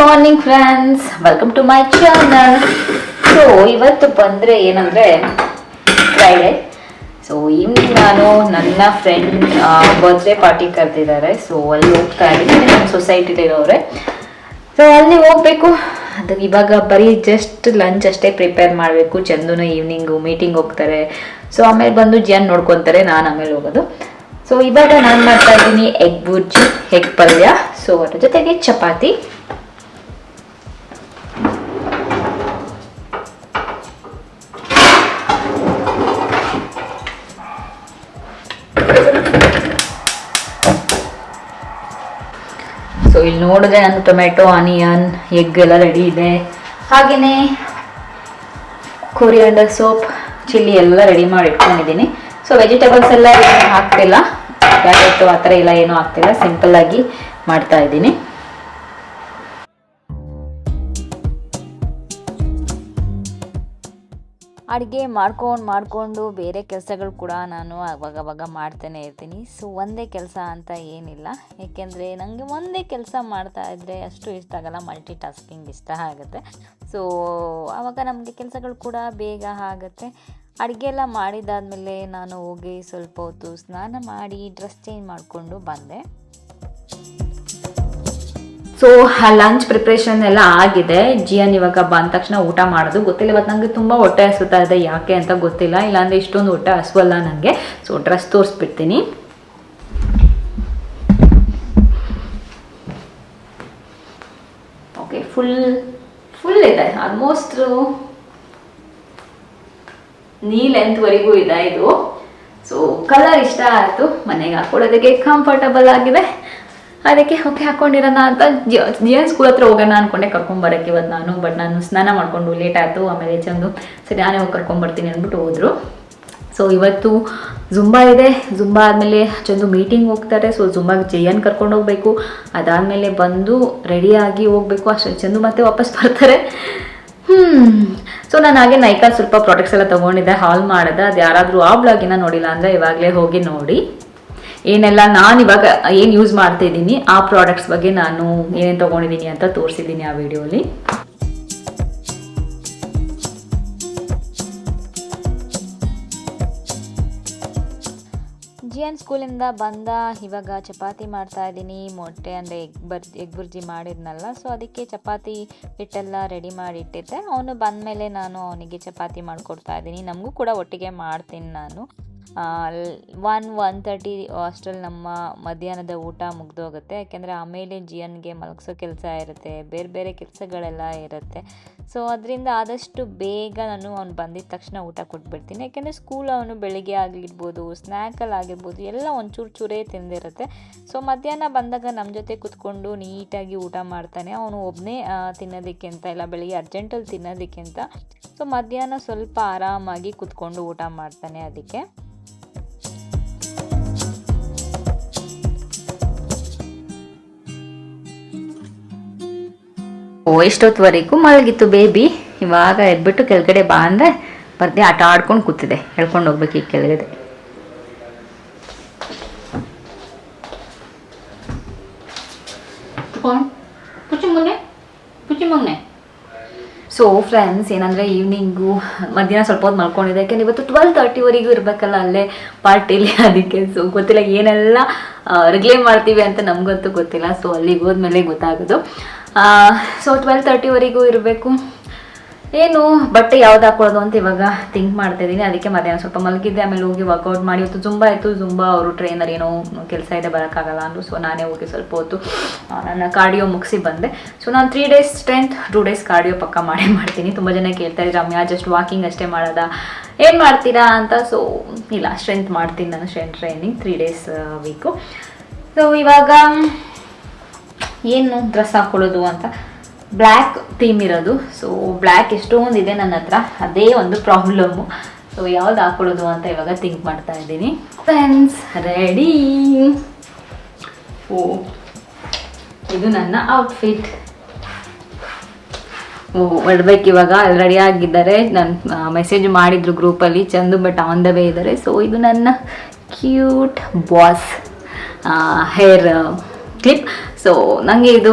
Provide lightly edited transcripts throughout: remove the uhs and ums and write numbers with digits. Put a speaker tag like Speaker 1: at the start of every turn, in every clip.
Speaker 1: Morning friends, welcome to my channel. So ಇವತ್ತು ಬಂದರೆ ಏನಂದರೆ ಫ್ರೈಡೇ. ಸೊ ಈವ್ನಿಂಗ್ ನಾನು ನನ್ನ ಫ್ರೆಂಡ್ ಬರ್ತ್ಡೇ ಪಾರ್ಟಿ ಕರೆದಿದ್ದಾರೆ. ಸೊ ಅಲ್ಲಿ ಹೋಗ್ತಾ ಇದ್ದೀನಿ, ನನ್ನ ಸೊಸೈಟಿಲಿರೋರೆ. ಸೊ ಅಲ್ಲಿ ಹೋಗಬೇಕು. ಅದು ಇವಾಗ ಬರೀ ಜಸ್ಟ್ ಲಂಚ್ ಅಷ್ಟೇ ಪ್ರಿಪೇರ್ ಮಾಡಬೇಕು. ಚಂದುನ ಈವ್ನಿಂಗು ಮೀಟಿಂಗ್ ಹೋಗ್ತಾರೆ. ಸೊ ಆಮೇಲೆ ಬಂದು ಜಿಯನ್ ನೋಡ್ಕೊತಾರೆ, ನಾನು ಆಮೇಲೆ ಹೋಗೋದು. ಸೊ ಇವಾಗ ನಾನು ಮಾಡ್ತಾ ಇದ್ದೀನಿ ಎಗ್ ಬುರ್ಜಿ, ಎಗ್ ಪಲ್ಯ. ಸೊ ಅದ್ರ ಜೊತೆಗೆ ಚಪಾತಿ. ಸೊ ಇಲ್ಲಿ ನೋಡಿದ್ರೆ ನಾನು ಟೊಮೆಟೊ, ಆನಿಯನ್, ಎಗ್ ಎಲ್ಲ ರೆಡಿ ಇದೆ. ಹಾಗೆಯೇ ಕೊರಿಯಾಂಡರ್ ಸೋಪ್, ಚಿಲ್ಲಿ ಎಲ್ಲ ರೆಡಿ ಮಾಡಿ ಇಟ್ಕೊಂಡಿದ್ದೀನಿ. ಸೊ ವೆಜಿಟೇಬಲ್ಸ್ ಎಲ್ಲ ಏನು ಹಾಕ್ತಿಲ್ಲ, ಕ್ಯಾರೆಟು ಆ ಥರ ಎಲ್ಲ ಏನೂ ಹಾಕ್ತಿಲ್ಲ, ಸಿಂಪಲ್ಲಾಗಿ ಮಾಡ್ತಾ ಇದ್ದೀನಿ. ಅಡುಗೆ ಮಾಡಿಕೊಂಡು ಬೇರೆ ಕೆಲಸಗಳು ಕೂಡ ನಾನು ಅವಾಗವಾಗ ಮಾಡ್ತಾನೆ ಇರ್ತೀನಿ. ಸೊ ಒಂದೇ ಕೆಲಸ ಅಂತ ಏನಿಲ್ಲ, ಏಕೆಂದರೆ ನನಗೆ ಒಂದೇ ಕೆಲಸ ಮಾಡ್ತಾ ಇದ್ದರೆ ಅಷ್ಟು ಇಷ್ಟ ಆಗಲ್ಲ, ಮಲ್ಟಿ ಟಾಸ್ಕಿಂಗ್ ಇಷ್ಟ ಆಗುತ್ತೆ. ಸೊ ಆವಾಗ ನಮಗೆ ಕೆಲಸಗಳು ಕೂಡ ಬೇಗ ಆಗುತ್ತೆ. ಅಡುಗೆ ಎಲ್ಲ ಮಾಡಿದಾದಮೇಲೆ ನಾನು ಹೋಗಿ ಸ್ವಲ್ಪ ಹೊತ್ತು ಸ್ನಾನ ಮಾಡಿ ಡ್ರೆಸ್ ಚೇಂಜ್ ಮಾಡಿಕೊಂಡು ಬಂದೆ. ಸೊ ಲಂಚ್ ಪ್ರಿಪ್ರೇಷನ್ ಎಲ್ಲ ಆಗಿದೆ. ಜಿಯನ್ ಇವಾಗ ಬಂದ ತಕ್ಷಣ ಊಟ ಮಾಡೋದು ಗೊತ್ತಿಲ್ಲ. ಇವತ್ತು ನನಗೆ ತುಂಬ ಹೊಟ್ಟೆ ಹಸುತ್ತಾ ಇದೆ, ಯಾಕೆ ಅಂತ ಗೊತ್ತಿಲ್ಲ. ಇಲ್ಲಾಂದರೆ ಇಷ್ಟೊಂದು ಹೊಟ್ಟೆ ಹಸುವಲ್ಲ ನನಗೆ. ಸೊ ಡ್ರೆಸ್ ತೋರಿಸ್ಬಿಡ್ತೀನಿ. ಓಕೆ, ಫುಲ್ ಇದೆ, ಆಲ್ಮೋಸ್ಟ್ ನೀ ಲೆಂತ್ವರೆಗೂ ಇದೆ ಇದು. ಸೊ ಕಲರ್ ಇಷ್ಟ ಆಯಿತು, ಮನೆಗೆ ಹಾಕೊಳ್ಳೋದಕ್ಕೆ ಕಂಫರ್ಟಬಲ್ ಆಗಿದೆ. ಅದಕ್ಕೆ ಓಕೆ ಹಾಕ್ಕೊಂಡಿರೋಣ ಅಂತ ಜಿಯನ್ ಸ್ಕೂಲ್ ಹತ್ರ ಹೋಗೋಣ ಅಂದ್ಕೊಂಡೆ ಕರ್ಕೊಂಬರಕ್ಕೆ ಇವತ್ತು ನಾನು. ಬಟ್ ನಾನು ಸ್ನಾನ ಮಾಡಿಕೊಂಡು ಲೇಟ್ ಆಯಿತು. ಆಮೇಲೆ ಚಂದು ಸರಿ ನಾನೇ ಹೋಗಿ ಕರ್ಕೊಂಬರ್ತೀನಿ ಅಂದ್ಬಿಟ್ಟು ಹೋದರು. ಸೊ ಇವತ್ತು ಜುಂಬಾ ಇದೆ. ಜುಂಬಾ ಆದಮೇಲೆ ಚಂದು ಮೀಟಿಂಗ್ ಹೋಗ್ತಾರೆ. ಸೊ ಜುಂಬಾಗೆ ಜಿಯನ್ ಕರ್ಕೊಂಡು ಹೋಗಬೇಕು. ಅದಾದಮೇಲೆ ಬಂದು ರೆಡಿಯಾಗಿ ಹೋಗಬೇಕು. ಅಷ್ಟೇ ಚಂದು ಮತ್ತೆ ವಾಪಸ್ ಬರ್ತಾರೆ. ಸೊ ನಾನು ಹಾಗೆ ನೈಕಾ ಸ್ವಲ್ಪ ಪ್ರಾಡಕ್ಟ್ಸ್ ಎಲ್ಲ ತೊಗೊಂಡಿದ್ದೆ, ಹಾಲ್ ಮಾಡಿದೆ. ಅದು ಯಾರಾದರೂ ಆ ಬ್ಲಾಗಿನ ನೋಡಿಲ್ಲ ಅಂದರೆ ಇವಾಗಲೇ ಹೋಗಿ ನೋಡಿ. ಏನೆಲ್ಲ ನಾನು ಇವಾಗ ಏನು ಯೂಸ್ ಮಾಡ್ತಾ ಇದ್ದೀನಿ, ಆ ಪ್ರಾಡಕ್ಟ್ಸ್ ಬಗ್ಗೆ ನಾನು ಏನೇನು ತೊಗೊಂಡಿದ್ದೀನಿ ಅಂತ ತೋರಿಸಿದ್ದೀನಿ ಆ ವಿಡಿಯೋಲಿ. ಜಿಯನ್ ಸ್ಕೂಲಿಂದ ಬಂದ ಇವಾಗ ಚಪಾತಿ ಮಾಡ್ತಾ ಇದ್ದೀನಿ. ಮೊಟ್ಟೆ ಅಂದರೆ ಎಗ್ ಬುರ್ಜಿ ಮಾಡಿದ್ನಲ್ಲ, ಸೊ ಅದಕ್ಕೆ ಚಪಾತಿ ಹಿಟ್ಟೆಲ್ಲ ರೆಡಿ ಮಾಡಿ ಇಟ್ಟಿದ್ದೆ. ಅವನು ಬಂದಮೇಲೆ ನಾನು ಅವನಿಗೆ ಚಪಾತಿ ಮಾಡಿಕೊಡ್ತಾ ಇದ್ದೀನಿ. ನಮಗೂ ಕೂಡ ಒಟ್ಟಿಗೆ ಮಾಡ್ತೀನಿ ನಾನು. 1:30 ಅಷ್ಟರಲ್ಲಿ ನಮ್ಮ ಮಧ್ಯಾಹ್ನದ ಊಟ ಮುಗ್ದೋಗುತ್ತೆ. ಯಾಕೆಂದರೆ ಆಮೇಲೆ ಜಿಯನ್ಗೆ ಮಲಗಿಸೋ ಕೆಲಸ ಇರುತ್ತೆ, ಬೇರೆ ಬೇರೆ ಕೆಲಸಗಳೆಲ್ಲ ಇರುತ್ತೆ. ಸೊ ಅದರಿಂದ ಆದಷ್ಟು ಬೇಗ ನಾನು ಅವ್ನು ಬಂದಿದ್ದ ತಕ್ಷಣ ಊಟ ಕೊಟ್ಬಿಡ್ತೀನಿ. ಯಾಕೆಂದರೆ ಸ್ಕೂಲ್ ಅವನು ಬೆಳಿಗ್ಗೆ ಆಗಿರ್ಬೋದು, ಸ್ನ್ಯಾಕಲ್ಲಿ ಆಗಿರ್ಬೋದು, ಎಲ್ಲ ಒಂಚೂರು ಚೂರೇ ತಿಂದಿರುತ್ತೆ. ಸೊ ಮಧ್ಯಾಹ್ನ ಬಂದಾಗ ನಮ್ಮ ಜೊತೆ ಕೂತ್ಕೊಂಡು ನೀಟಾಗಿ ಊಟ ಮಾಡ್ತಾನೆ. ಅವನು ಒಬ್ಬನೇ ತಿನ್ನೋದಕ್ಕೆ ಅಂತ ಇಲ್ಲ, ಬೆಳಿಗ್ಗೆ ಅರ್ಜೆಂಟಲ್ಲಿ ತಿನ್ನೋದಕ್ಕೆ ಅಂತ. ಸೊ ಮಧ್ಯಾಹ್ನ ಸ್ವಲ್ಪ ಆರಾಮಾಗಿ ಕೂತ್ಕೊಂಡು ಊಟ ಮಾಡ್ತಾನೆ. ಅದಕ್ಕೆ ಎಷ್ಟೊತ್ತುವರೆಗೂ ಮಲಗಿತ್ತು ಬೇಬಿ. ಇವಾಗ ಎದ್ಬಿಟ್ಟು ಕೆಳಗಡೆ ಬಾ ಅಂದರೆ ಬರ್ದೆ ಆಟ ಆಡ್ಕೊಂಡು ಕೂತಿದೆ. ಹೇಳ್ಕೊಂಡು ಹೋಗ್ಬೇಕು ಈಗ ಕೆಳಗಡೆ. ಸೊ ಫ್ರೆಂಡ್ಸ್, ಏನಂದರೆ ಈವ್ನಿಂಗು ಮಧ್ಯಾಹ್ನ ಸ್ವಲ್ಪ ಹೊತ್ತು ಮಲ್ಕೊಂಡಿದ್ದೆ. ಯಾಕೆಂದ್ರೆ ಇವತ್ತು 12:30ವರೆಗೂ ಇರಬೇಕಲ್ಲ ಅಲ್ಲೇ ಪಾರ್ಟಿಲಿ. ಅದಕ್ಕೆ ಸೊ ಗೊತ್ತಿಲ್ಲ ಏನೆಲ್ಲ ರೆಗ್ಯುಲೇಟ್ ಮಾಡ್ತೀವಿ ಅಂತ ನಮಗಂತೂ ಗೊತ್ತಿಲ್ಲ. ಸೊ ಅಲ್ಲಿಗೆ ಹೋದ್ಮೇಲೆ ಗೊತ್ತಾಗೋದು. ಸೊ 12:30ವರೆಗೂ ಇರಬೇಕು. ಏನು ಬಟ್ಟೆ ಯಾವ್ದು ಹಾಕೊಳ್ಳೋದು ಅಂತ ಇವಾಗ ಥಿಂಕ್ ಮಾಡ್ತಾ ಇದ್ದೀನಿ. ಅದಕ್ಕೆ ಮಧ್ಯಾಹ್ನ ಸ್ವಲ್ಪ ಮಲಗಿದ್ದೆ. ಆಮೇಲೆ ಹೋಗಿ ವರ್ಕೌಟ್ ಮಾಡಿ, ಇವತ್ತು ಜುಂಬಾ ಆಯಿತು. ಜುಂಬಾ ಅವರು ಟ್ರೈನರ್ ಏನೋ ಕೆಲಸ ಇದೆ, ಬರೋಕ್ಕಾಗಲ್ಲ ಅಂದರು. ಸೊ ನಾನೇ ಹೋಗಿ ಸ್ವಲ್ಪ ಹೊತ್ತು ನನ್ನ ಕಾರ್ಡಿಯೋ ಮುಗಿಸಿ ಬಂದೆ. ಸೊ ನಾನು 3 days ಸ್ಟ್ರೆಂತ್, 2 days ಕಾರ್ಡಿಯೋ ಪಕ್ಕ ಮಾಡ್ತೀನಿ. ತುಂಬ ಜನ ಕೇಳ್ತಾ ಇದ್ರು, ರಮ್ಯಾ ಜಸ್ಟ್ ವಾಕಿಂಗ್ ಅಷ್ಟೇ ಮಾಡೋದಾ, ಏನು ಮಾಡ್ತೀರಾ ಅಂತ. ಸೊ ಇಲ್ಲ, ಸ್ಟ್ರೆಂತ್ ಮಾಡ್ತೀನಿ ನಾನು, strength training 3 days week. So ಇವಾಗ ಏನು ಡ್ರೆಸ್ ಹಾಕ್ಕೊಳ್ಳೋದು ಅಂತ, ಬ್ಲ್ಯಾಕ್ ಥೀಮ್ ಇರೋದು. ಸೊ ಬ್ಲ್ಯಾಕ್ ಎಷ್ಟೊಂದಿದೆ ನನ್ನ ಹತ್ರ, ಅದೇ ಒಂದು ಪ್ರಾಬ್ಲಮ್ಮು. ಸೊ ಯಾವ್ದು ಹಾಕ್ಕೊಳ್ಳೋದು ಅಂತ ಇವಾಗ ಥಿಂಕ್ ಮಾಡ್ತಾ ಇದ್ದೀನಿ. Friends ready. ಇದು ನನ್ನ ಔಟ್ಫಿಟ್. ಹೊರಡ್ಬೇಕು ಇವಾಗ. ರೆಡಿ ಆಗಿದ್ದಾರೆ. ನಾನು ಮೆಸೇಜ್ ಮಾಡಿದ್ರು ಗ್ರೂಪಲ್ಲಿ, Chandu but on the way ಇದ್ದಾರೆ. ಸೊ ಇದು ನನ್ನ cute boss hair clip. So ನನಗೆ ಇದು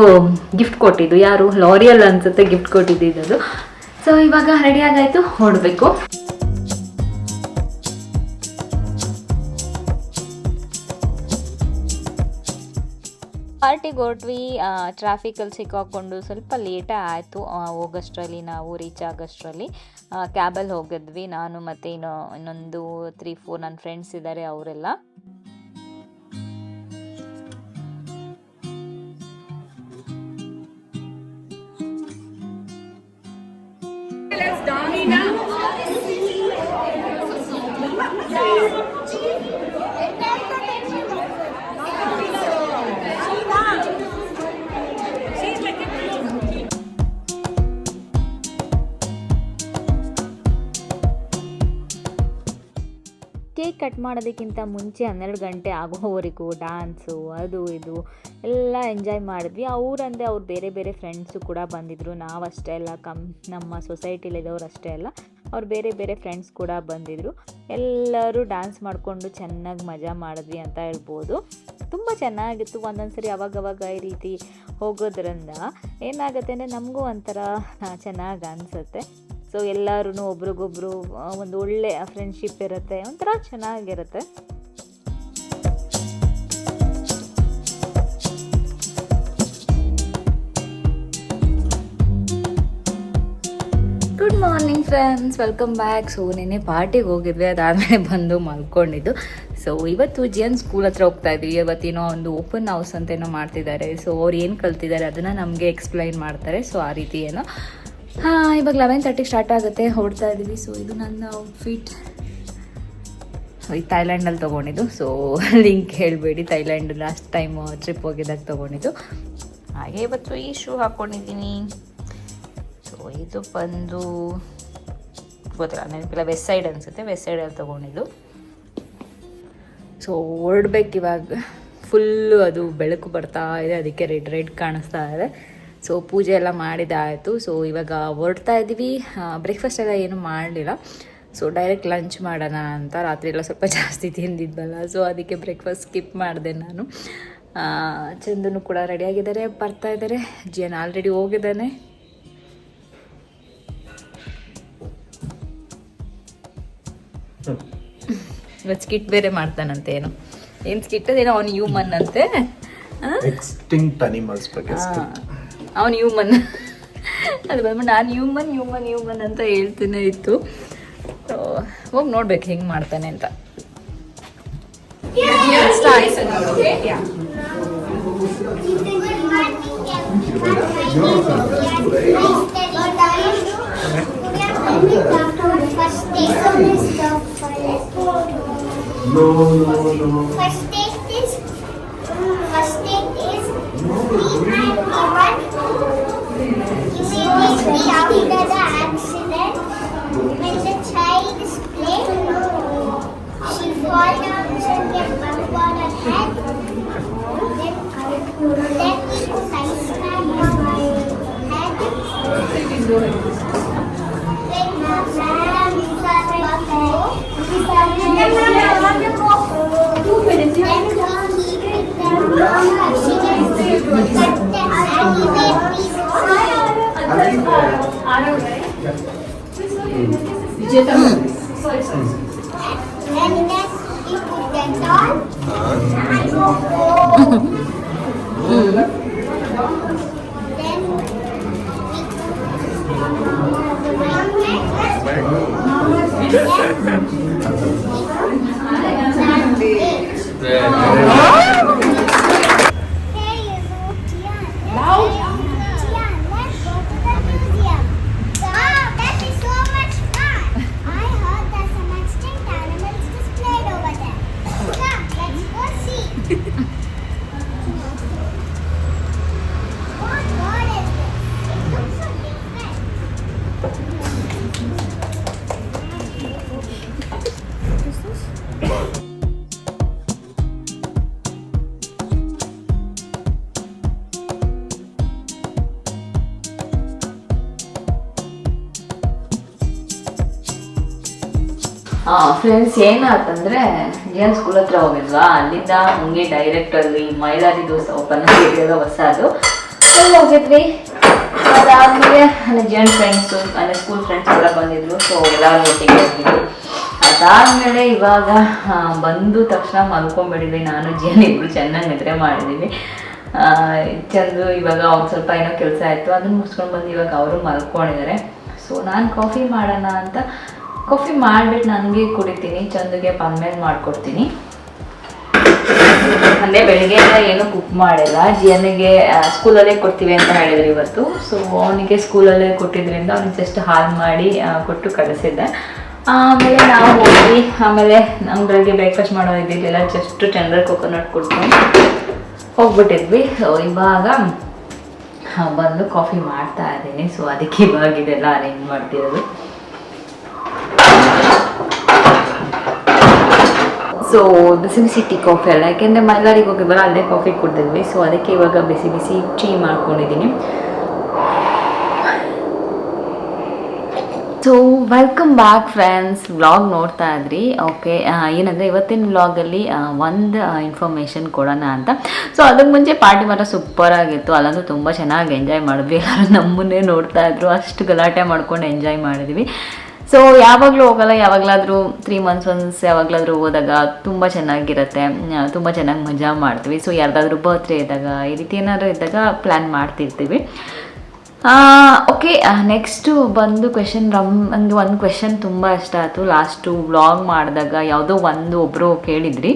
Speaker 1: ಗಿಫ್ಟ್ ಕೊಟ್ಟಿದ್ದು, ಯಾರು ಲಾರಿಯಲ್ ಅನ್ಸುತ್ತೆ ಗಿಫ್ಟ್ ಕೊಟ್ಟಿದ್ದು. ಸೊ ಇವಾಗ ರೆಡಿ ಆಗಾಯ್ತು, ಹೊರಡಬೇಕು. ಪಾರ್ಟಿಗೆ ಹೊರಟ್ವಿ. ಟ್ರಾಫಿಕಲ್ಲಿ ಸಿಕ್ಕಾಕೊಂಡು ಸ್ವಲ್ಪ ಲೇಟೇ ಆಯಿತು. ಹೋಗೋಷ್ಟರಲ್ಲಿ, ನಾವು ರೀಚ್ ಆಗೋಷ್ಟರಲ್ಲಿ ಕ್ಯಾಬಲ್ಲಿ ಹೋಗಿದ್ವಿ. ನಾನು ಮತ್ತು ಇನ್ನೊಂದು 3-4 ನನ್ನ ಫ್ರೆಂಡ್ಸ್ ಇದ್ದಾರೆ, ಅವರೆಲ್ಲ. ಕೇಕ್ ಕಟ್ ಮಾಡೋದಕ್ಕಿಂತ ಮುಂಚೆ 12 ಗಂಟೆ ಆಗೋವರೆಗೂ ಡ್ಯಾನ್ಸು ಅದು ಇದು ಎಲ್ಲ ಎಂಜಾಯ್ ಮಾಡಿದ್ವಿ. ಅವರಂದರೆ ಅವ್ರು ಬೇರೆ ಬೇರೆ ಫ್ರೆಂಡ್ಸು ಕೂಡ ಬಂದಿದ್ದರು. ನಾವಷ್ಟೇ ಅಲ್ಲ, ನಮ್ಮ ಸೊಸೈಟಿಲಿದ್ದವ್ರು ಅಷ್ಟೇ ಅಲ್ಲ, ಅವ್ರು ಬೇರೆ ಬೇರೆ ಫ್ರೆಂಡ್ಸ್ ಕೂಡ ಬಂದಿದ್ದರು. ಎಲ್ಲರೂ ಡ್ಯಾನ್ಸ್ ಮಾಡಿಕೊಂಡು ಚೆನ್ನಾಗಿ ಮಜಾ ಮಾಡಿದ್ವಿ ಅಂತ ಹೇಳ್ಬೋದು. ತುಂಬ ಚೆನ್ನಾಗಿತ್ತು. ಒಂದೊಂದು ಸರಿ ಅವಾಗವಾಗ ಈ ರೀತಿ ಹೋಗೋದ್ರಿಂದ ಏನಾಗುತ್ತೆ ಅಂದರೆ ನಮಗೂ ಒಂಥರ ಚೆನ್ನಾಗಿ ಅನಿಸುತ್ತೆ. ಸೊ ಎಲ್ಲರೂ ಒಬ್ರಿಗೊಬ್ರು ಒಂದು ಒಳ್ಳೆ ಫ್ರೆಂಡ್ಶಿಪ್ ಇರುತ್ತೆ, ಒಂಥರ ಚೆನ್ನಾಗಿರುತ್ತೆ. Good morning friends, welcome back. So ನೆನ್ನೆ ಪಾರ್ಟಿಗೆ ಹೋಗಿದ್ವಿ, ಅದಾದಮೇಲೆ ಬಂದು ಮಲ್ಕೊಂಡಿದ್ದು. ಸೊ ಇವತ್ತು ಜಿಯನ್ ಸ್ಕೂಲ್ ಹತ್ರ ಹೋಗ್ತಾ ಇದ್ವಿ. ಇವತ್ತೇನೋ ಒಂದು ಓಪನ್ ಹೌಸ್ ಅಂತ ಏನೋ ಮಾಡ್ತಿದ್ದಾರೆ. ಸೊ ಅವ್ರು ಏನು ಕಲ್ತಿದ್ದಾರೆ ಅದನ್ನು ನಮಗೆ ಎಕ್ಸ್ಪ್ಲೈನ್ ಮಾಡ್ತಾರೆ. ಸೊ ಆ ರೀತಿ ಏನೋ ಇವಾಗ 11:30 ಸ್ಟಾರ್ಟ್ ಆಗುತ್ತೆ, ಹೊರಡ್ತಾ ಇದ್ದೀವಿ. ಸೊ ಇದು ನನ್ನ ಔಟ್ಫಿಟ್, ಈ ಥೈಲ್ಯಾಂಡಲ್ಲಿ ತೊಗೊಂಡಿದ್ದು. ಸೊ ಲಿಂಕ್ ಹೇಳಬೇಡಿ, ಥೈಲ್ಯಾಂಡ್ ಲಾಸ್ಟ್ ಟೈಮ್ ಟ್ರಿಪ್ ಹೋಗಿದ್ದಾಗ ತೊಗೊಂಡಿದ್ದು. ಹಾಗೆ ಇವತ್ತು ಈ ಶೂ ಹಾಕ್ಕೊಂಡಿದ್ದೀನಿ. ಸೊ ಇದು ಬಂದು ಗೊತ್ತಿಲ್ಲ, ನೆನಪಿಲ್ಲ, ವೆಸ್ಟ್ ಸೈಡ್ ಅನಿಸುತ್ತೆ, ವೆಸ್ಟ್ ಸೈಡಲ್ಲಿ ತೊಗೊಂಡಿದ್ದು. ಸೊ ಹೊರಡ್ಬೇಕು ಇವಾಗ. ಫುಲ್ಲು ಅದು ಬೆಳಕು ಬರ್ತಾ ಇದೆ, ಅದಕ್ಕೆ ರೆಡ್ ಕಾಣಿಸ್ತಾ ಇದೆ. ಸೊ ಪೂಜೆ ಎಲ್ಲ ಮಾಡಿದಾಯಿತು. ಸೊ ಇವಾಗ ಹೊರಡ್ತಾ ಇದ್ದೀವಿ. ಬ್ರೇಕ್ಫಾಸ್ಟ್ ಎಲ್ಲ ಏನೂ ಮಾಡಲಿಲ್ಲ. ಸೊ ಡೈರೆಕ್ಟ್ ಲಂಚ್ ಮಾಡೋಣ ಅಂತ. ರಾತ್ರಿ ಎಲ್ಲ ಸ್ವಲ್ಪ ಜಾಸ್ತಿ ತಿಂದಿದ್ವಲ್ಲ, ಸೊ ಅದಕ್ಕೆ ಬ್ರೇಕ್ಫಾಸ್ಟ್ ಸ್ಕಿಪ್ ಮಾಡಿದೆ ನಾನು. ಚಂದನು ಕೂಡ ರೆಡಿಯಾಗಿದ್ದಾರೆ, ಬರ್ತಾ ಇದ್ದಾರೆ. ಜಿಯನ್ ಆಲ್ರೆಡಿ ಹೋಗಿದ್ದಾನೆ. ಇವತ್ತು ಸ್ಕಿಟ್ ಬೇರೆ ಮಾಡ್ತಾನಂತೆ. ಏನು ಸ್ಕಿಟ್ ಅದೇನೋ, ಅವ್ನು ಹ್ಯೂಮನ್ ಅಂತೆ,
Speaker 2: ಎಕ್ಸ್ಟಿಂಕ್ಟ್ ಅನಿಮಲ್ಸ್ ಬಗ್ಗೆ.
Speaker 1: ಅವನು ಹ್ಯೂಮನ್, ಅದು ಬಂದ್ಬಿಟ್ಟು ನಾನು ಹ್ಯೂಮನ್ ಅಂತ ಹೇಳ್ತಾನೆ ಇತ್ತು. ಹೋಗಿ ನೋಡ್ಬೇಕು ಹೆಂಗೆ ಮಾಡ್ತಾನೆ ಅಂತ.
Speaker 3: Immediately after the accident, when the child is playing, she falls down and gets bump on her head. Then we put ice cream on my head. Then Madam
Speaker 1: friends ಏನಾಯ್ತಂದ್ರೆ ಜೇನ್ ಸ್ಕೂಲ್ ಹತ್ರ ಹೋಗಿದ್ವಾ, ಅಲ್ಲಿಂದ ಹಂಗೆ ಡೈರೆಕ್ಟ್ ಅಲ್ಲಿ Mylari dosa open ಆಗಿದೆಯಲ್ಲ ಹೊಸದು, ಅಲ್ಲಿ ಹೋಗಿದ್ವಿ. ಅದಾದ್ಮೇಲೆ ನನ್ನ ಜೇನ್ ಫ್ರೆಂಡ್ಸು ನನ್ನ ಸ್ಕೂಲ್ ಫ್ರೆಂಡ್ಸ್ ಎಲ್ಲ ಬಂದಿದ್ರು. ಸೊ ಎಲ್ಲರೂ ಒಟ್ಟಿಗೆ ಹೋಗಿದ್ವಿ. ಅದಾದ್ಮೇಲೆ ಇವಾಗ ಬಂದು ತಕ್ಷಣ ಮಲ್ಕೊಂಡ್ಬಿಟ್ಟಿದ್ವಿ. ನಾನು ಜೇನ್ ಇಬ್ರು ಚೆನ್ನಾಗಿ ನಿದ್ರೆ ಮಾಡಿದ್ದೀವಿ. ಚಂದು ಇವಾಗ ಅವ್ರು ಸ್ವಲ್ಪ ಏನೋ ಕೆಲಸ ಆಯಿತು, ಅದನ್ನು ಮುಗಿಸ್ಕೊಂಡು ಬಂದು ಇವಾಗ ಅವರು ಮಲ್ಕೊಂಡಿದ್ದಾರೆ. ಸೊ ನಾನು ಕಾಫಿ ಮಾಡೋಣ ಅಂತ ಕಾಫಿ ಮಾಡಿಬಿಟ್ಟು ನನಗೆ ಕುಡಿತೀನಿ, ಚಂದುಗೆ ಪನ್ಮೇಲೆ ಮಾಡಿಕೊಡ್ತೀನಿ. ಅಂದರೆ ಬೆಳಿಗ್ಗೆ ಎಲ್ಲ ಏನೂ ಕುಕ್ ಮಾಡಿಲ್ಲ, ಜಿಯನಿಗೆ ಸ್ಕೂಲಲ್ಲೇ ಕೊಡ್ತೀವಿ ಅಂತ ಹೇಳಿದ್ರು ಇವತ್ತು. ಸೊ ಅವನಿಗೆ ಸ್ಕೂಲಲ್ಲೇ ಕೊಟ್ಟಿದ್ದರಿಂದ ಅವ್ನಿಗೆ ಜಸ್ಟ್ ಹಾಲು ಮಾಡಿ ಕೊಟ್ಟು ಕಳಿಸಿದ್ದೆ. ಆಮೇಲೆ ನಾವು ಹೋಗಿ ಆಮೇಲೆ ನಮ್ಮ ಬೆಳಗ್ಗೆ ಬ್ರೇಕ್ಫಾಸ್ಟ್ ಮಾಡೋ ಇದ್ದಿಲ್ಲ, ಜಸ್ಟ್ ಟೆಂಡರ್ ಕೊಕೊನಟ್ ಕುಡ್ಕೊಂಡು ಹೋಗ್ಬಿಟ್ಟಿದ್ವಿ. ಸೊ ಇವಾಗ ಬಂದು ಕಾಫಿ ಮಾಡ್ತಾ ಇದ್ದೀನಿ. ಸೊ ಅದಕ್ಕೆ ಇವಾಗ ಇದೆಲ್ಲ ಅರೇಂಜ್ ಮಾಡ್ತಿರೋದು. ಸೊ ಬಿಸಿ ಬಿಸಿ ಟೀ ಕಾಫಿ ಅಲ್ಲ, ಯಾಕೆಂದರೆ ಮೈಲಾರಿಗೆ ಹೋಗಿದ್ವಲ್ಲ ಅಲ್ಲೇ ಕಾಫಿ ಕುಡ್ದಿದ್ವಿ. ಸೊ ಅದಕ್ಕೆ ಇವಾಗ ಬಿಸಿ ಬಿಸಿ ಟೀ ಮಾಡ್ಕೊಂಡಿದ್ದೀನಿ. So welcome back friends, vlog ನೋಡ್ತಾ ಇದ್ರಿ. ಓಕೆ, ಏನಂದರೆ ಇವತ್ತಿನ ವ್ಲಾಗಲ್ಲಿ ಒಂದು ಇನ್ಫಾರ್ಮೇಷನ್ ಕೊಡೋಣ ಅಂತ. ಸೊ ಅದಕ್ಕೆ ಮುಂಚೆ ಪಾರ್ಟಿ ಮಾತ್ರ ಸೂಪರ್ ಆಗಿತ್ತು, ಅಲ್ಲಂತೂ ತುಂಬ ಚೆನ್ನಾಗಿ ಎಂಜಾಯ್ ಮಾಡಿದ್ವಿ. ಎಲ್ಲರೂ ನಮ್ಮನ್ನೇ ನೋಡ್ತಾ ಇದ್ರು, ಅಷ್ಟು ಗಲಾಟೆ ಮಾಡ್ಕೊಂಡು ಎಂಜಾಯ್ ಮಾಡಿದ್ವಿ. ಸೊ ಯಾವಾಗಲೂ ಹೋಗಲ್ಲ, ಯಾವಾಗಲಾದರೂ 3 months ಒನ್ಸ್ ಯಾವಾಗಲಾದರೂ ಹೋದಾಗ ತುಂಬ ಚೆನ್ನಾಗಿರುತ್ತೆ, ತುಂಬ ಚೆನ್ನಾಗಿ ಮಜಾ ಮಾಡ್ತೀವಿ. ಸೊ ಯಾರ್ದಾದ್ರೂ ಬರ್ತ್ಡೇ ಇದ್ದಾಗ ಈ ರೀತಿ ಏನಾದರೂ ಇದ್ದಾಗ ಪ್ಲ್ಯಾನ್ ಮಾಡ್ತಿರ್ತೀವಿ. ಓಕೆ, ನೆಕ್ಸ್ಟು ಬಂದು ಕ್ವೆಶನ್. ಒಂದು ಕ್ವೆಶನ್ ತುಂಬ ಇಷ್ಟ ಆಯಿತು. ಲಾಸ್ಟು ವ್ಲಾಗ್ ಮಾಡಿದಾಗ ಯಾವುದೋ ಒಬ್ಬರು ಕೇಳಿದ್ರಿ,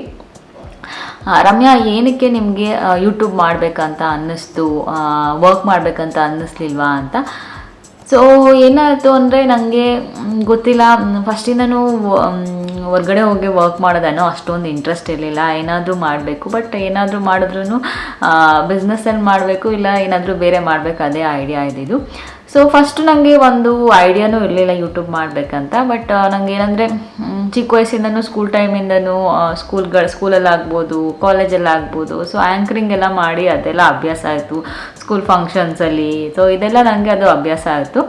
Speaker 1: ರಮ್ಯಾ ಏನಕ್ಕೆ ನಿಮಗೆ ಯೂಟ್ಯೂಬ್ ಮಾಡಬೇಕಂತ ಅನ್ನಿಸ್ತು, ವರ್ಕ್ ಮಾಡಬೇಕಂತ ಅನ್ನಿಸ್ಲಿಲ್ವಾ ಅಂತ. ಸೊ ಏನಾಯಿತು ಅಂದರೆ ನನಗೆ ಗೊತ್ತಿಲ್ಲ, ಫಸ್ಟಿಂದನೂ ಹೊರ್ಗಡೆ ಹೋಗಿ ವರ್ಕ್ ಮಾಡೋದೇನೋ ಅಷ್ಟೊಂದು ಇಂಟ್ರೆಸ್ಟ್ ಇರಲಿಲ್ಲ. ಏನಾದರೂ ಮಾಡಬೇಕು, ಬಟ್ ಏನಾದರೂ ಮಾಡಿದ್ರೂ ಬಿಸ್ನೆಸ್ಸಲ್ಲಿ ಮಾಡಬೇಕು, ಇಲ್ಲ ಏನಾದರೂ ಬೇರೆ ಮಾಡಬೇಕು, ಅದೇ ಐಡಿಯಾ ಇದ್ದಿದ್ದು. ಸೊ ಫಸ್ಟು ನನಗೆ ಒಂದು ಐಡಿಯಾನೂ ಇರಲಿಲ್ಲ ಯೂಟ್ಯೂಬ್ ಮಾಡಬೇಕಂತ. ಬಟ್ ನನಗೆ ಏನಂದರೆ ಚಿಕ್ಕ ವಯಸ್ಸಿಂದನೂ ಸ್ಕೂಲ್ ಟೈಮಿಂದನೂ ಸ್ಕೂಲಲ್ಲಾಗ್ಬೋದು, ಕಾಲೇಜಲ್ಲಾಗ್ಬೋದು, ಸೊ ಆ್ಯಂಕರಿಂಗ್ ಎಲ್ಲ ಮಾಡಿ ಅದೆಲ್ಲ ಅಭ್ಯಾಸ ಆಯಿತು ಸ್ಕೂಲ್ ಫಂಕ್ಷನ್ಸಲ್ಲಿ. ಸೊ ಇದೆಲ್ಲ ನನಗೆ ಅದು ಅಭ್ಯಾಸ ಆಯಿತು.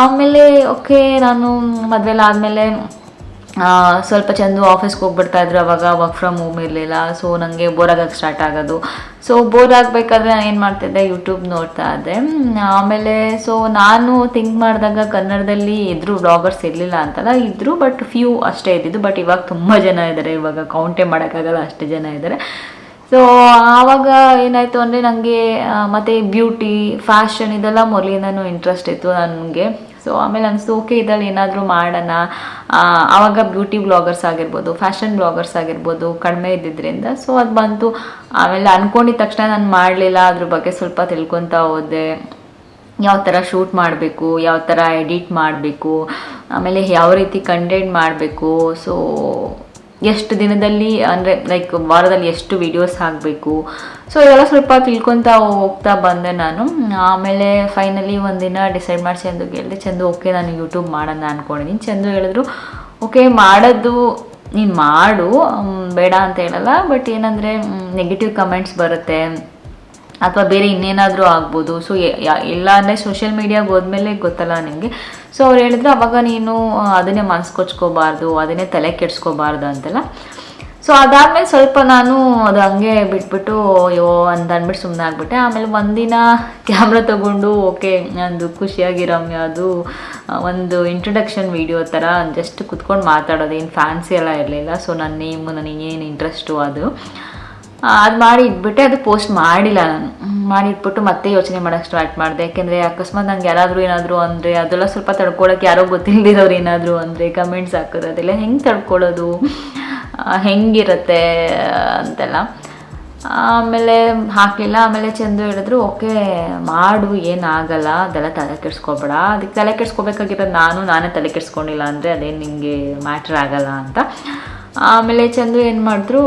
Speaker 1: ಆಮೇಲೆ ಓಕೆ, ನಾನು ಮದುವೆಲ್ಲ ಆದಮೇಲೆ ಸ್ವಲ್ಪ ಚಂದು ಆಫೀಸ್ಗೆ ಹೋಗ್ಬಿಡ್ತಾಯಿದ್ರು. ಅವಾಗ ವರ್ಕ್ ಫ್ರಮ್ ಹೋಮ್ ಇರಲಿಲ್ಲ. ಸೊ ನನಗೆ ಬೋರ್ ಆಗಕ್ಕೆ ಸ್ಟಾರ್ಟ್ ಆಗೋದು. ಸೊ ಬೋರ್ ಆಗಬೇಕಾದ್ರೆ ನಾನು ಏನು ಮಾಡ್ತಿದ್ದೆ, ಯೂಟ್ಯೂಬ್ ನೋಡ್ತಾ ಇದ್ದೆ. ಆಮೇಲೆ ಸೊ ನಾನು ಥಿಂಕ್ ಮಾಡಿದಾಗ ಕನ್ನಡದಲ್ಲಿ ಇದ್ದರು, ವ್ಲಾಗರ್ಸ್ ಇರಲಿಲ್ಲ ಅಂತಲ್ಲ, ಇದ್ದರು, ಬಟ್ ಫ್ಯೂ ಅಷ್ಟೇ ಇದ್ದಿದ್ದು. ಬಟ್ ಇವಾಗ ತುಂಬ ಜನ ಇದ್ದಾರೆ, ಇವಾಗ ಕೌಂಟೇ ಮಾಡೋಕ್ಕಾಗಲ್ಲ, ಅಷ್ಟು ಜನ ಇದ್ದಾರೆ. ಸೊ ಆವಾಗ ಏನಾಯಿತು ಅಂದರೆ ನನಗೆ ಮತ್ತು ಬ್ಯೂಟಿ, ಫ್ಯಾಷನ್ ಇದೆಲ್ಲ ಮೊದಲಿಂದನೂ ಇಂಟ್ರೆಸ್ಟ್ ಇತ್ತು ನನಗೆ. ಸೊ ಆಮೇಲೆ ಅನಿಸ್ತು, ಓಕೆ ಇದರಲ್ಲಿ ಏನಾದರೂ ಮಾಡೋಣ. ಆವಾಗ ಬ್ಯೂಟಿ ಬ್ಲಾಗರ್ಸ್ ಆಗಿರ್ಬೋದು, ಫ್ಯಾಷನ್ ಬ್ಲಾಗರ್ಸ್ ಆಗಿರ್ಬೋದು ಕಡಿಮೆ ಇದ್ದಿದ್ದರಿಂದ ಸೊ ಅದು ಬಂತು. ಆಮೇಲೆ ಅಂದ್ಕೊಂಡಿದ್ದ ತಕ್ಷಣ ನಾನು ಮಾಡಲಿಲ್ಲ, ಅದ್ರ ಬಗ್ಗೆ ಸ್ವಲ್ಪ ತಿಳ್ಕೊತಾ ಹೋದೆ. ಯಾವ ಥರ ಶೂಟ್ ಮಾಡಬೇಕು, ಯಾವ ಥರ ಎಡಿಟ್ ಮಾಡಬೇಕು, ಆಮೇಲೆ ಯಾವ ರೀತಿ ಕಂಟೆಂಟ್ ಮಾಡಬೇಕು, ಸೊ ಎಷ್ಟು ದಿನದಲ್ಲಿ ಅಂದರೆ ಲೈಕ್ ವಾರದಲ್ಲಿ ಎಷ್ಟು ವೀಡಿಯೋಸ್ ಹಾಕಬೇಕು, ಸೊ ಇದೆಲ್ಲ ಸ್ವಲ್ಪ ತಿಳ್ಕೊತಾ ಹೋಗ್ತಾ ಬಂದೆ ನಾನು. ಆಮೇಲೆ ಫೈನಲಿ ಒಂದಿನ ಡಿಸೈಡ್ ಮಾಡಿ ಚಂದುಗೆ ಹೇಳಿದೆ, ಚಂದು ಓಕೆ ನಾನು ಯೂಟ್ಯೂಬ್ ಮಾಡೋಣ ಅಂದ್ಕೊಂಡಿದ್ದೀನಿ. ಚಂದು ಹೇಳಿದ್ರು ಓಕೆ ಮಾಡೋದು ನೀನು ಮಾಡು, ಬೇಡ ಅಂತ ಹೇಳಲ್ಲ, ಬಟ್ ಏನಂದರೆ ನೆಗೆಟಿವ್ ಕಮೆಂಟ್ಸ್ ಬರುತ್ತೆ ಅಥವಾ ಬೇರೆ ಇನ್ನೇನಾದರೂ ಆಗ್ಬೋದು. ಸೊ ಇಲ್ಲ ಅಂದರೆ ಸೋಷಿಯಲ್ ಮೀಡಿಯಾಗೆ ಹೋದ್ಮೇಲೆ ಗೊತ್ತಲ್ಲ ನಿಮಗೆ. ಸೊ ಅವ್ರು ಹೇಳಿದ್ರು ಅವಾಗ ನೀನು ಅದನ್ನೇ ಮನಸ್ಸು ಕೊಚ್ಕೋಬಾರ್ದು, ಅದನ್ನೇ ತಲೆ ಕೆಡ್ಸ್ಕೋಬಾರ್ದು ಅಂತೆಲ್ಲ. ಸೊ ಅದಾದಮೇಲೆ ಸ್ವಲ್ಪ ನಾನು ಅದು ಹಂಗೆ ಬಿಟ್ಬಿಟ್ಟು ಅಯ್ಯೋ ಅಂತ ಅಂದ್ಬಿಟ್ಟು ಸುಮ್ಮನೆ ಆಗಿಬಿಟ್ಟೆ. ಆಮೇಲೆ ಒಂದಿನ ಕ್ಯಾಮ್ರಾ ತೊಗೊಂಡು ಓಕೆ ನಂದು ಖುಷಿಯಾಗಿರಮ್ಯ ಅದು ಒಂದು ಇಂಟ್ರೊಡಕ್ಷನ್ ವೀಡಿಯೋ ಥರ ಜಸ್ಟ್ ಕುತ್ಕೊಂಡು ಮಾತಾಡೋದು, ಏನು ಫ್ಯಾನ್ಸಿ ಎಲ್ಲ ಇರಲಿಲ್ಲ. ಸೊ ನನ್ನ ನೇಮು, ನನಗೇನು ಇಂಟ್ರೆಸ್ಟು ಅದು ಮಾಡಿ ಇಟ್ಬಿಟ್ಟೆ. ಅದು ಪೋಸ್ಟ್ ಮಾಡಿಲ್ಲ ನಾನು. ಮಾಡಿಟ್ಬಿಟ್ಟು ಮತ್ತೆ ಯೋಚನೆ ಮಾಡೋಕ್ಕೆ ಸ್ಟಾರ್ಟ್ ಮಾಡಿದೆ. ಯಾಕೆಂದರೆ ಅಕಸ್ಮಾತ್ ನಂಗೆ ಯಾರಾದರೂ ಏನಾದರೂ ಅಂದರೆ ಅದೆಲ್ಲ ಸ್ವಲ್ಪ ತಡ್ಕೊಳಕ್ಕೆ, ಯಾರೋ ಗೊತ್ತಿಲ್ಲದಿರೋರು ಏನಾದರೂ ಅಂದರೆ ಕಮೆಂಟ್ಸ್ ಹಾಕೋದು, ಅದೆಲ್ಲ ಹೆಂಗೆ ತಡ್ಕೊಳ್ಳೋದು, ಹೆಂಗಿರುತ್ತೆ ಅಂತೆಲ್ಲ. ಆಮೇಲೆ ಹಾಕಲಿಲ್ಲ. ಆಮೇಲೆ ಚಂದು ಹೇಳಿದ್ರು ಓಕೆ ಮಾಡು, ಏನಾಗಲ್ಲ, ಅದೆಲ್ಲ ತಲೆ ಕೆಡ್ಸ್ಕೊಬೇಡ. ಅದಕ್ಕೆ ತಲೆ ಕೆಡ್ಸ್ಕೊಬೇಕಾಗಿರೋದು ನಾನೇ ತಲೆ ಕೆಡ್ಸ್ಕೊಂಡಿಲ್ಲ ಅಂದರೆ ಅದೇನು ನಿಮಗೆ ಮ್ಯಾಟ್ರ್ ಆಗಲ್ಲ ಅಂತ. ಆಮೇಲೆ ಚಂದು ಏನು ಮಾಡಿದ್ರು,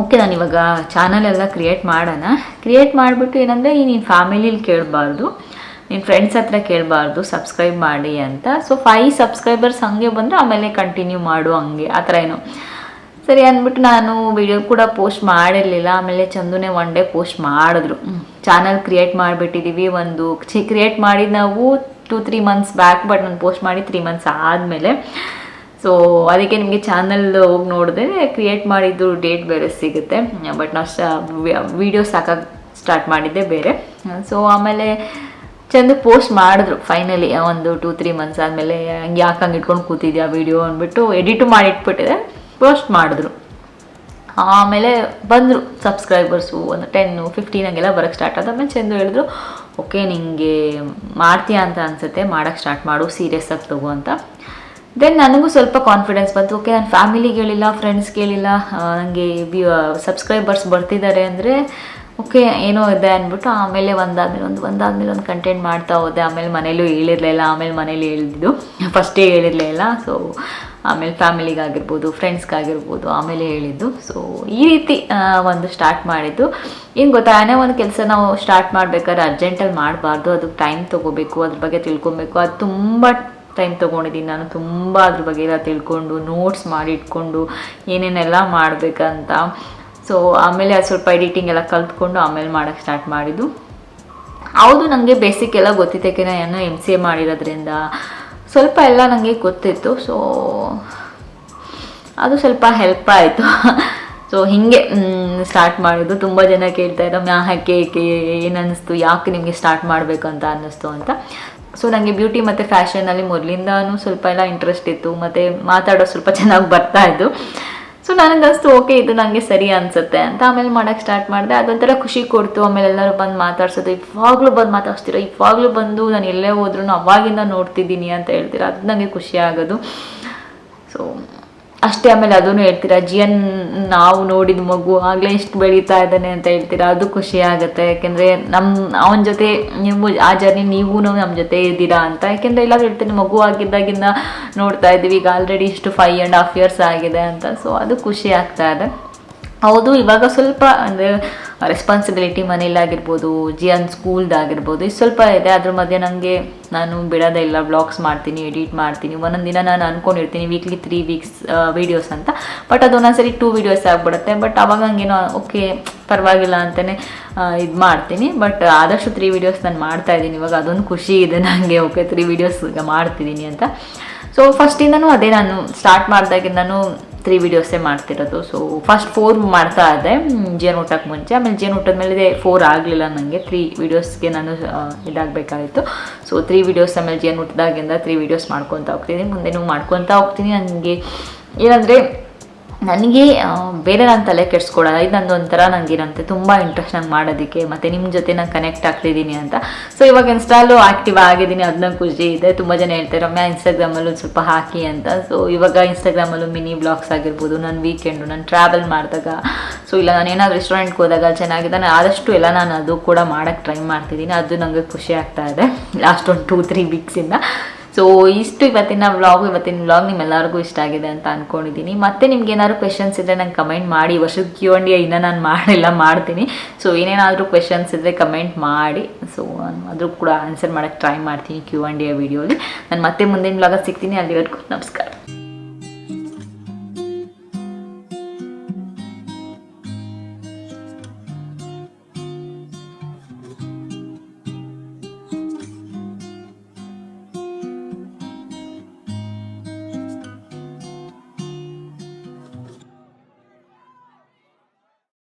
Speaker 1: ಓಕೆ ನಾನು ಇವಾಗ ಚಾನಲ್ ಎಲ್ಲ ಕ್ರಿಯೇಟ್ ಮಾಡೋಣ. ಕ್ರಿಯೇಟ್ ಮಾಡಿಬಿಟ್ಟು ಏನಂದರೆ ನೀನು ಫ್ಯಾಮಿಲಿಲಿ ಕೇಳಬಾರ್ದು, ನಿನ್ನ ಫ್ರೆಂಡ್ಸ್ ಹತ್ರ ಕೇಳಬಾರ್ದು, ಸಬ್ಸ್ಕ್ರೈಬ್ ಮಾಡಿ ಅಂತ. ಸೊ 5 ಸಬ್ಸ್ಕ್ರೈಬರ್ಸ್ ಹಂಗೆ ಬಂದರೆ ಆಮೇಲೆ ಕಂಟಿನ್ಯೂ ಮಾಡು, ಹಂಗೆ ಆ ಥರ ಏನೋ ಸರಿ ಅಂದ್ಬಿಟ್ಟು ನಾನು ವಿಡಿಯೋ ಕೂಡ ಪೋಸ್ಟ್ ಮಾಡಿರಲಿಲ್ಲ. ಆಮೇಲೆ ಚಂದುನೇ ಒನ್ ಡೇ ಪೋಸ್ಟ್ ಮಾಡಿದ್ರು, ಚಾನಲ್ ಕ್ರಿಯೇಟ್ ಮಾಡಿಬಿಟ್ಟಿದ್ದೀವಿ. ಕ್ರಿಯೇಟ್ ಮಾಡಿ ನಾವು 2-3 months ಬ್ಯಾಕ್, ಬಟ್ ನಾನು ಪೋಸ್ಟ್ ಮಾಡಿ 3 months ಆದಮೇಲೆ. ಸೊ ಅದಕ್ಕೆ ನಿಮಗೆ ಚಾನಲ್ ಹೋಗಿ ನೋಡಿದ್ರೆ ಕ್ರಿಯೇಟ್ ಮಾಡಿದ್ದು ಡೇಟ್ ಬೇರೆ ಸಿಗುತ್ತೆ. ಬಟ್ ನಾವು ವೀಡಿಯೋಸ್ ಹಾಕಕ್ಕೆ ಸ್ಟಾರ್ಟ್ ಮಾಡಿದ್ದೆ ಬೇರೆ. ಸೊ ಆಮೇಲೆ ಚಂದ ಪೋಸ್ಟ್ ಮಾಡಿದ್ರು ಫೈನಲಿ ಒಂದು 2-3 ಮಂತ್ಸ್ ಆದಮೇಲೆ ಹಂಗೆ ಯಾಕೆ ಹಂಗೆ ಇಟ್ಕೊಂಡು ಕೂತಿದ್ಯಾ ವೀಡಿಯೋ ಅಂದ್ಬಿಟ್ಟು ಎಡಿಟು ಮಾಡಿ ಇಟ್ಬಿಟ್ಟಿದೆ, ಪೋಸ್ಟ್ ಮಾಡಿದ್ರು. ಆಮೇಲೆ ಬಂದರು ಸಬ್ಸ್ಕ್ರೈಬರ್ಸು ಒಂದು 10-15 ಹಂಗೆಲ್ಲ ಬರೋಕ್ಕೆ ಸ್ಟಾರ್ಟ್ ಆದ. ಆಮೇಲೆ ಚಂದು ಹೇಳಿದ್ರು ಓಕೆ ನಿಂಗೆ ಮಾಡ್ತೀಯಾ ಅಂತ ಅನಿಸುತ್ತೆ, ಮಾಡೋಕ್ಕೆ ಸ್ಟಾರ್ಟ್ ಮಾಡು, ಸೀರಿಯಸ್ ಆಗಿ ತಗೋ ಅಂತ. ದೆನ್ ನನಗೂ ಸ್ವಲ್ಪ ಕಾನ್ಫಿಡೆನ್ಸ್ ಬಂತು. ಓಕೆ ನಾನು ಫ್ಯಾಮಿಲಿಗೆ ಹೇಳಿಲ್ಲ, ಫ್ರೆಂಡ್ಸ್ಗೆ ಹೇಳಿಲ್ಲ, ನನಗೆ ಸಬ್ಸ್ಕ್ರೈಬರ್ಸ್ ಬರ್ತಿದ್ದಾರೆ ಅಂದರೆ ಓಕೆ ಏನೋ ಇದೆ ಅಂದ್ಬಿಟ್ಟು ಆಮೇಲೆ ಒಂದಾದ್ಮೇಲೆ ಒಂದು ಕಂಟೆಂಟ್ ಮಾಡ್ತಾ ಹೋದೆ. ಆಮೇಲೆ ಮನೇಲೂ ಹೇಳಿರಲಿಲ್ಲ, ಆಮೇಲೆ ಮನೇಲಿ ಹೇಳಿದ್ದು ಫಸ್ಟೇ ಹೇಳಿರಲಿಲ್ಲ. ಸೊ ಆಮೇಲೆ ಫ್ಯಾಮಿಲಿಗಾಗಿರ್ಬೋದು, ಫ್ರೆಂಡ್ಸ್ಗಾಗಿರ್ಬೋದು ಆಮೇಲೆ ಹೇಳಿದ್ದು. ಸೊ ಈ ರೀತಿ ಒಂದು ಸ್ಟಾರ್ಟ್ ಮಾಡಿದ್ದು. ಏನು ಗೊತ್ತಾ, ಏನೇ ಒಂದು ಕೆಲಸ ನಾವು ಸ್ಟಾರ್ಟ್ ಮಾಡಬೇಕಾದ್ರೆ ಅರ್ಜೆಂಟಲ್ಲಿ ಮಾಡಬಾರ್ದು, ಅದಕ್ಕೆ ಟೈಮ್ ತೊಗೋಬೇಕು, ಅದ್ರ ಬಗ್ಗೆ ತಿಳ್ಕೊಬೇಕು. ಅದು ತುಂಬ ಟೈಮ್ ತೊಗೊಂಡಿದ್ದೀನಿ ನಾನು, ತುಂಬ ಅದ್ರ ಬಗ್ಗೆ ಎಲ್ಲ ತಿಳ್ಕೊಂಡು ನೋಟ್ಸ್ ಮಾಡಿ ಇಟ್ಕೊಂಡು ಏನೇನೆಲ್ಲ ಮಾಡಬೇಕಂತ. ಸೊ ಆಮೇಲೆ ಅದು ಸ್ವಲ್ಪ ಎಡಿಟಿಂಗ್ ಎಲ್ಲ ಕಲ್ತ್ಕೊಂಡು ಆಮೇಲೆ ಮಾಡೋಕ್ಕೆ ಸ್ಟಾರ್ಟ್ ಮಾಡಿದ್ದು. ಹೌದು ನನಗೆ ಬೇಸಿಕ್ ಎಲ್ಲ ಗೊತ್ತಿತ್ತು, ಯಾಕೆಂದರೆ ನಾನು MCA ಮಾಡಿರೋದ್ರಿಂದ ಸ್ವಲ್ಪ ಎಲ್ಲ ನನಗೆ ಗೊತ್ತಿತ್ತು. ಸೊ ಅದು ಸ್ವಲ್ಪ ಹೆಲ್ಪ್ ಆಯಿತು. ಸೊ ಹೀಗೆ ಸ್ಟಾರ್ಟ್ ಮಾಡಿದ್ದು. ತುಂಬ ಜನ ಕೇಳ್ತಾ ಇರೋ ಯಾಕೆ ಏನು ಅನ್ನಿಸ್ತು, ಯಾಕೆ ನಿಮಗೆ ಸ್ಟಾರ್ಟ್ ಮಾಡಬೇಕು ಅಂತ ಅನ್ನಿಸ್ತು ಅಂತ. ಸೊ ನನಗೆ ಬ್ಯೂಟಿ ಮತ್ತು ಫ್ಯಾಷನಲ್ಲಿ ಮೊದಲಿಂದನೂ ಸ್ವಲ್ಪ ಎಲ್ಲ ಇಂಟ್ರೆಸ್ಟ್ ಇತ್ತು, ಮತ್ತು ಮಾತಾಡೋ ಸ್ವಲ್ಪ ಚೆನ್ನಾಗಿ ಬರ್ತಾಯಿತ್ತು. ಸೊ ನನಗನ್ನಿಸ್ತು ಓಕೆ ಇದು ನನಗೆ ಸರಿ ಅನಿಸುತ್ತೆ ಅಂತ. ಆಮೇಲೆ ಮಾಡೋಕ್ಕೆ ಸ್ಟಾರ್ಟ್ ಮಾಡಿದೆ. ಅದೊಂಥರ ಖುಷಿ ಕೊಡ್ತು. ಆಮೇಲೆ ಎಲ್ಲರೂ ಬಂದು ಮಾತಾಡ್ಸೋದು, ಇವಾಗಲೂ ಬಂದು ಮಾತಾಡ್ಸ್ತೀರೋ, ಇವಾಗಲೂ ಬಂದು ನಾನು ಎಲ್ಲೇ ಹೋದ್ರೂ ಅವಾಗಿಂದ ನೋಡ್ತಿದ್ದೀನಿ ಅಂತ ಹೇಳ್ತೀರಾ, ಅದು ನನಗೆ ಖುಷಿ ಆಗೋದು. ಸೊ ಅಷ್ಟೇ. ಆಮೇಲೆ ಅದೂ ಹೇಳ್ತೀರಾ, ಜಿಯನ್ ನಾವು ನೋಡಿದ ಮಗು ಆಗಲೇ ಇಷ್ಟು ಬೆಳೀತಾ ಇದ್ದಾನೆ ಅಂತ ಹೇಳ್ತೀರಾ, ಅದು ಖುಷಿ ಆಗುತ್ತೆ. ಯಾಕೆಂದರೆ ಅವನ ಜೊತೆ ನೀವು ಆ ಜರ್ನಿ ನೀವು ನಮ್ಮ ಜೊತೆ ಇದ್ದೀರಾ ಅಂತ. ಯಾಕೆಂದರೆ ಎಲ್ಲ ಹೇಳ್ತೀನಿ ಮಗು ಆಗಿದ್ದಾಗಿಂದ ನೋಡ್ತಾ ಇದ್ದೀವಿ, ಈಗ ಆಲ್ರೆಡಿ ಇಷ್ಟು 5.5 years ಆಗಿದೆ ಅಂತ. ಸೊ ಅದು ಖುಷಿ ಆಗ್ತಾ ಇದೆ. ಹೌದು ಇವಾಗ ಸ್ವಲ್ಪ ಅಂದರೆ ರೆಸ್ಪಾನ್ಸಿಬಿಲಿಟಿ ಮನೇಲಾಗಿರ್ಬೋದು, ಜಿಯನ್ ಸ್ಕೂಲ್ದಾಗಿರ್ಬೋದು, ಇದು ಸ್ವಲ್ಪ ಇದೆ. ಅದ್ರ ಮಧ್ಯೆ ನನಗೆ ನಾನು ಬಿಡೋದೇ ಇಲ್ಲ, ಬ್ಲಾಗ್ಸ್ ಮಾಡ್ತೀನಿ, ಎಡಿಟ್ ಮಾಡ್ತೀನಿ. ಒಂದೊಂದು ದಿನ ನಾನು ಅಂದ್ಕೊಂಡಿರ್ತೀನಿ ವೀಕ್ಲಿ 3 weeks ವೀಡಿಯೋಸ್ ಅಂತ. ಬಟ್ ಅದು ಒಂದೊಂದ್ಸರಿ 2 videos ಆಗಿಬಿಡುತ್ತೆ. ಬಟ್ ಅವಾಗ ಹಂಗೇನೋ ಓಕೆ ಪರವಾಗಿಲ್ಲ ಅಂತಲೇ ಇದು ಮಾಡ್ತೀನಿ. ಬಟ್ ಆದಷ್ಟು 3 videos ನಾನು ಮಾಡ್ತಾಯಿದ್ದೀನಿ ಇವಾಗ. ಅದೊಂದು ಖುಷಿ ಇದೆ ನನಗೆ, ಓಕೆ 3 videos ಈಗ ಮಾಡ್ತಿದ್ದೀನಿ ಅಂತ. ಸೊ ಫಸ್ಟಿಂದನೂ ಅದೇ, ನಾನು ಸ್ಟಾರ್ಟ್ ಮಾಡಿದಾಗಿಂದನೂ 3 videos ಮಾಡ್ತಿರೋದು. ಸೊ ಫಸ್ಟ್ 4 ಮಾಡ್ತಾ ಇದ್ದೆ ಜೇನು ಊಟಕ್ಕೆ ಮುಂಚೆ. ಆಮೇಲೆ ಜೇನು ಊಟದ ಮೇಲೆ 4 ಆಗಲಿಲ್ಲ ನನಗೆ, 3 videosಗೆ ನಾನು ಇದಾಗಬೇಕಾಗಿತ್ತು. ಸೊ 3 videos ಆಮೇಲೆ ಜೇನು ಊಟದಾಗಿಂದ 3 videos ಮಾಡ್ಕೊತಾ ಹೋಗ್ತೀನಿ, ಮುಂದೆನೂ ಮಾಡ್ಕೊತಾ ಹೋಗ್ತೀನಿ. ನನಗೆ ಏನಂದರೆ ನನಗೆ ಬೇರೆ ನಾನು ತಲೆ ಕೆಡಿಸ್ಕೊಳ್ಳೋಲ್ಲ, ಇದು ನಂದು ಒಂಥರ ನನಗೇನಂತೆ ತುಂಬ ಇಂಟ್ರೆಸ್ಟ್ ನಂಗೆ ಮಾಡೋದಕ್ಕೆ, ಮತ್ತು ನಿಮ್ಮ ಜೊತೆ ನಾನು ಕನೆಕ್ಟ್ ಆಗ್ತಿದ್ದೀನಿ ಅಂತ. ಸೊ ಇವಾಗ ಇನ್ಸ್ಟಾಲು ಆ್ಯಕ್ಟಿವ್ ಆಗಿದ್ದೀನಿ, ಅದನ್ನ ಖುಷಿ ಇದೆ. ತುಂಬ ಜನ ಹೇಳ್ತಾರೆ ರಮ್ಯಾ ಇನ್ಸ್ಟಾಗ್ರಾಮಲ್ಲೂ ಸ್ವಲ್ಪ ಹಾಕಿ ಅಂತ. ಸೊ ಇವಾಗ ಇನ್ಸ್ಟಾಗ್ರಾಮಲ್ಲೂ ಮಿನಿ ಬ್ಲಾಗ್ಸ್ ಆಗಿರ್ಬೋದು, ನಾನು ವೀಕೆಂಡು ನಾನು ಟ್ರಾವೆಲ್ ಮಾಡಿದಾಗ, ಸೊ ಇಲ್ಲ ನಾನು ಏನಾದರೂ ರೆಸ್ಟೋರೆಂಟ್ಗೆ ಹೋದಾಗ ಚೆನ್ನಾಗಿದೆ, ನಾನು ಆದಷ್ಟು ಎಲ್ಲ ನಾನು ಅದು ಕೂಡ ಮಾಡೋಕ್ಕೆ ಟ್ರೈ ಮಾಡ್ತಿದ್ದೀನಿ. ಅದು ನನಗೆ ಖುಷಿ ಆಗ್ತಾ ಇದೆ ಲಾಸ್ಟ್ ಒಂದು 2-3 weeksಯಿಂದ. ಸೊ ಇಷ್ಟು ಇವತ್ತಿನ ವ್ಲಾಗ್ ನಿಮ್ಮೆಲ್ಲರಿಗೂ ಇಷ್ಟ ಆಗಿದೆ ಅಂತ ಅಂದ್ಕೊಂಡಿದ್ದೀನಿ. ಮತ್ತು ನಿಮ್ಗೆ ಏನಾದ್ರು ಕ್ವೆಶನ್ಸ್ ಇದ್ದರೆ ನಂಗೆ ಕಮೆಂಟ್ ಮಾಡಿ. ವರ್ಷದ Q&A ಇನ್ನೂ ನಾನು ಮಾಡ್ತೀನಿ. ಸೊ ಏನೇನಾದರೂ ಕ್ವೆಶನ್ಸ್ ಇದ್ದರೆ ಕಮೆಂಟ್ ಮಾಡಿ. ಸೊ ನಾನು ಅದ್ರ ಕೂಡ ಆನ್ಸರ್ ಮಾಡೋಕ್ಕೆ ಟ್ರೈ ಮಾಡ್ತೀನಿ Q&A ವೀಡಿಯೋಲಿ. ನಾನು ಮತ್ತೆ ಮುಂದಿನ ವ್ಲಾಗಲ್ಲಿ ಸಿಗ್ತೀನಿ. ಅಲ್ಲಿವರೆಗೂ ನಮಸ್ಕಾರ.